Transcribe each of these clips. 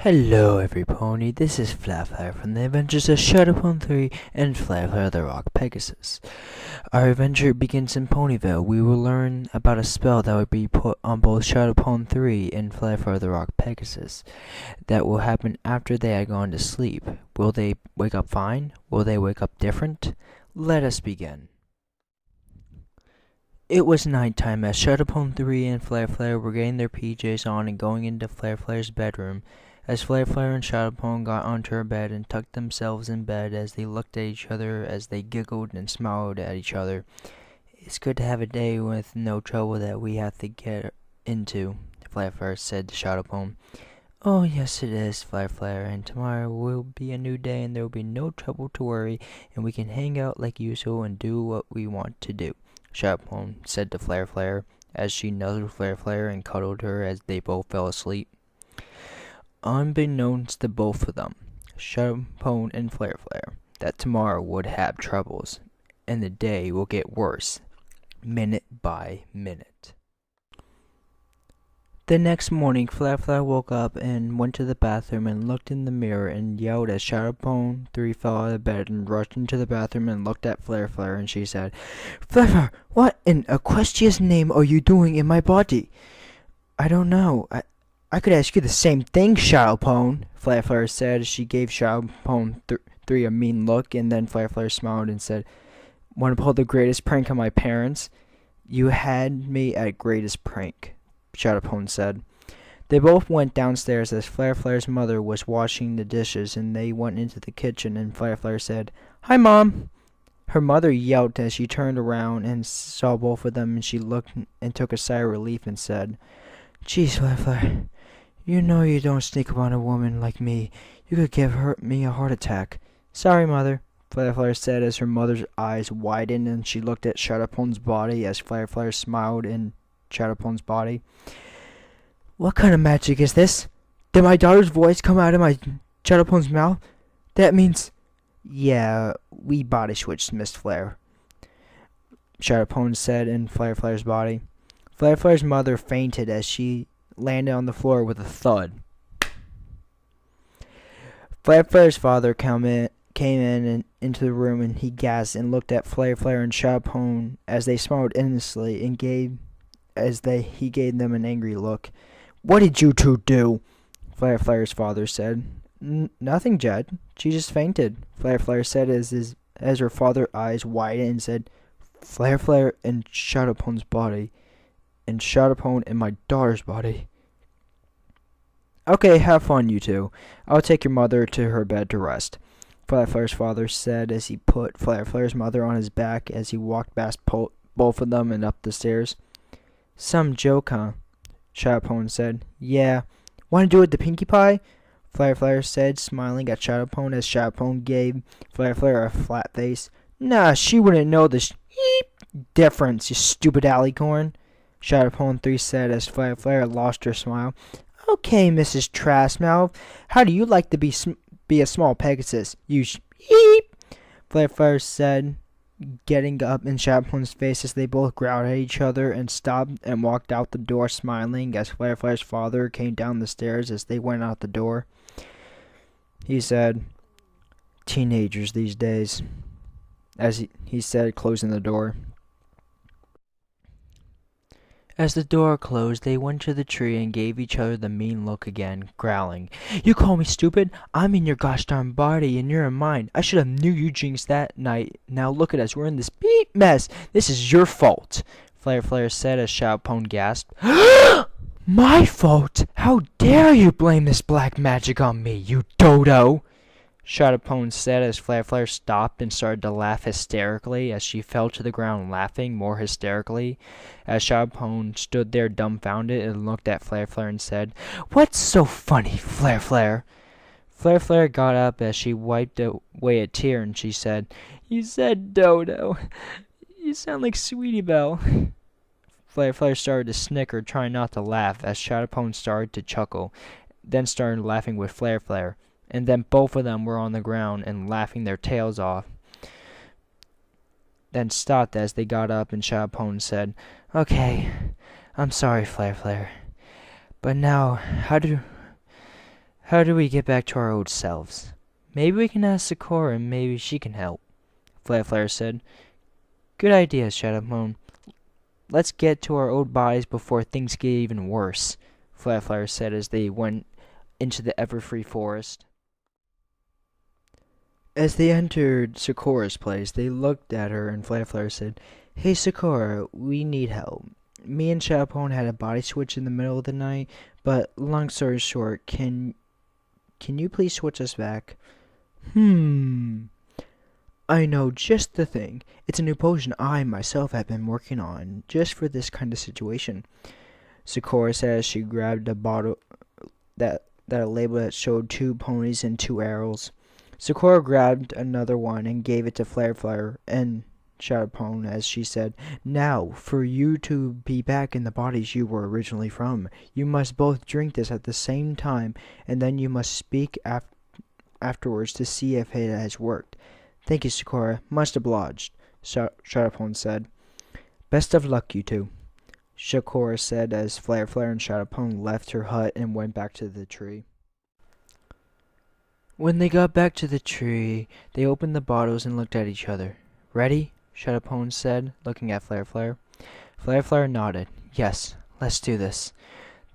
Hello everypony, this is Flare from the Adventures of Shadow Pon 3 and Flare the Rock Pegasus. Our adventure begins in Ponyville. We will learn about a spell that will be put on both Shadow Pon 3 and Flare the Rock Pegasus. That will happen after they had gone to sleep. Will they wake up fine? Will they wake up different? Let us begin. It was nighttime as Shadow Pon 3 and Flare were getting their PJs on and going into Flare's bedroom. As Flare and Shadow Pon got onto her bed and tucked themselves in bed as they looked at each other as they giggled and smiled at each other. It's good to have a day with no trouble that we have to get into, Flare said to Shadow Pon. Oh yes it is, Flare, and tomorrow will be a new day and there will be no trouble to worry and we can hang out like usual and do what we want to do, Shadow Pon said to Flare as she nuzzled Flare and cuddled her as they both fell asleep. Unbeknownst to both of them, Shadow Pon and Flare, that tomorrow would have troubles, and the day will get worse, minute by minute. The next morning, Flare woke up and went to the bathroom and looked in the mirror and yelled as Shadow Pon 3 fell out of bed and rushed into the bathroom and looked at Flare and she said, Flare, what in equestrian's name are you doing in my body? I don't know. I could ask you the same thing, Shadow Pon, Flare said as she gave Shadow Pon 3 a mean look, and then Flare smiled and said, Want to pull the greatest prank on my parents? You had me at greatest prank, Shadow Pon said. They both went downstairs as Flare's mother was washing the dishes, and they went into the kitchen, and Flare said, Hi, Mom! Her mother yelped as she turned around and saw both of them, and she looked and took a sigh of relief and said, Geez, Flare, you know you don't sneak up on a woman like me. You could give me a heart attack. Sorry, Mother, Flare said as her mother's eyes widened and she looked at Shadow Pon's body as Flare smiled in Shadow Pon's body. What kind of magic is this? Did my daughter's voice come out of my Shadow Pon's mouth? That means... Yeah, we body switched, Miss Flare, Shadow Pon said in Flare's body. Flare's mother fainted as she landed on the floor with a thud. Flare's father came in and into the room, and he gasped and looked at Flare and Shadow Pon as they smiled innocently and he gave them an angry look. What did you two do? Flare's father said. Nothing, Jed. She just fainted, Flare said as her father's eyes widened and said, Flare and Shadow Pon's body, and Shadow Pon in my daughter's body. Okay, have fun, you two. I'll take your mother to her bed to rest, Flare's father said as he put Flare's mother on his back as he walked past both of them and up the stairs. Some joke, huh? Shadow Pon said. Yeah. Want to do it the Pinkie Pie? Flare said, smiling at Shadow Pon as Shadow Pon gave Flare a flat face. Nah, she wouldn't know the difference, you stupid alicorn, Shadow Pon 3 said as Flare lost her smile. Okay, Mrs. Trassmouth, how do you like to be a small Pegasus? You Flare said, getting up in Shadow Pon's face as they both growled at each other and stopped and walked out the door smiling as Flare's father came down the stairs as they went out the door. He said, Teenagers these days, as he said, closing the door. As the door closed, they went to the tree and gave each other the mean look again, growling. You call me stupid? I'm in your gosh darn body and you're in mine. I should have knew you jinxed that night. Now look at us, we're in this beat mess. This is your fault, Flare said as Shadow Pon gasped. My fault? How dare you blame this black magic on me, you dodo? Shadow Pon said as Flare stopped and started to laugh hysterically as she fell to the ground laughing more hysterically. As Shadow Pon stood there dumbfounded and looked at Flare and said, What's so funny, Flare? Flare got up as she wiped away a tear and she said, You said dodo. You sound like Sweetie Belle. Flare started to snicker, trying not to laugh, as Shadow Pon started to chuckle, then started laughing with Flare, and then both of them were on the ground and laughing their tails off. Then stopped as they got up, and Shadow Pon said, Okay, I'm sorry, Flare, but now, how How do we get back to our old selves? Maybe we can ask Sakura and maybe she can help, Flare said. Good idea, Shadow Pon. Let's get to our old bodies before things get even worse, Flare said as they went into the Everfree Forest. As they entered Sakura's place, they looked at her and Flare said, Hey Sakura, we need help. Me and Shadow Pon had a body switch in the middle of the night, but long story short, can you please switch us back? I know just the thing. It's a new potion I myself have been working on just for this kind of situation. Sakura said as she grabbed a bottle that a label that showed 2 ponies and 2 arrows. Sakura grabbed another one and gave it to Flare and Shadow Pon as she said, Now, for you to be back in the bodies you were originally from, you must both drink this at the same time, and then you must speak afterwards to see if it has worked. Thank you, Sakura. Much obliged, Shadow Pon said. Best of luck, you two, Sakura said as Flare and Shadow Pon left her hut and went back to the tree. When they got back to the tree, they opened the bottles and looked at each other. Ready? Shadow Pon said, looking at Flare. Flare nodded. Yes, let's do this.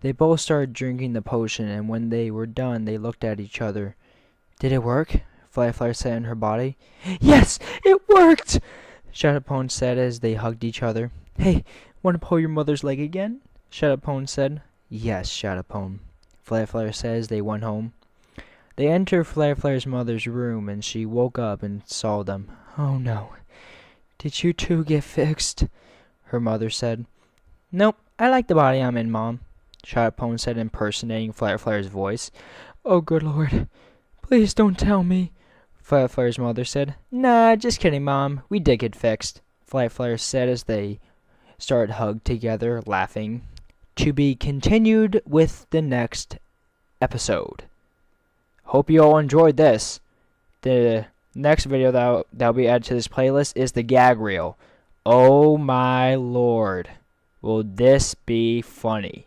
They both started drinking the potion, and when they were done, they looked at each other. Did it work? Flare said in her body. Yes, it worked! Shadow Pon said as they hugged each other. Hey, want to pull your mother's leg again? Shadow Pon said. Yes, Shadow Pon, Flare said as they went home. They entered Flare's mother's room, and she woke up and saw them. Oh no. Did you two get fixed? Her mother said. Nope, I like the body I'm in, Mom, Shadow Pon said, impersonating Flare's voice. Oh, good Lord. Please don't tell me, Flare's mother said. Nah, just kidding, Mom. We did get fixed, Flare said as they started hugged together, laughing. To be continued with the next episode. Hope you all enjoyed this. The next video that'll be added to this playlist is the gag reel. Oh my lord. Will this be funny?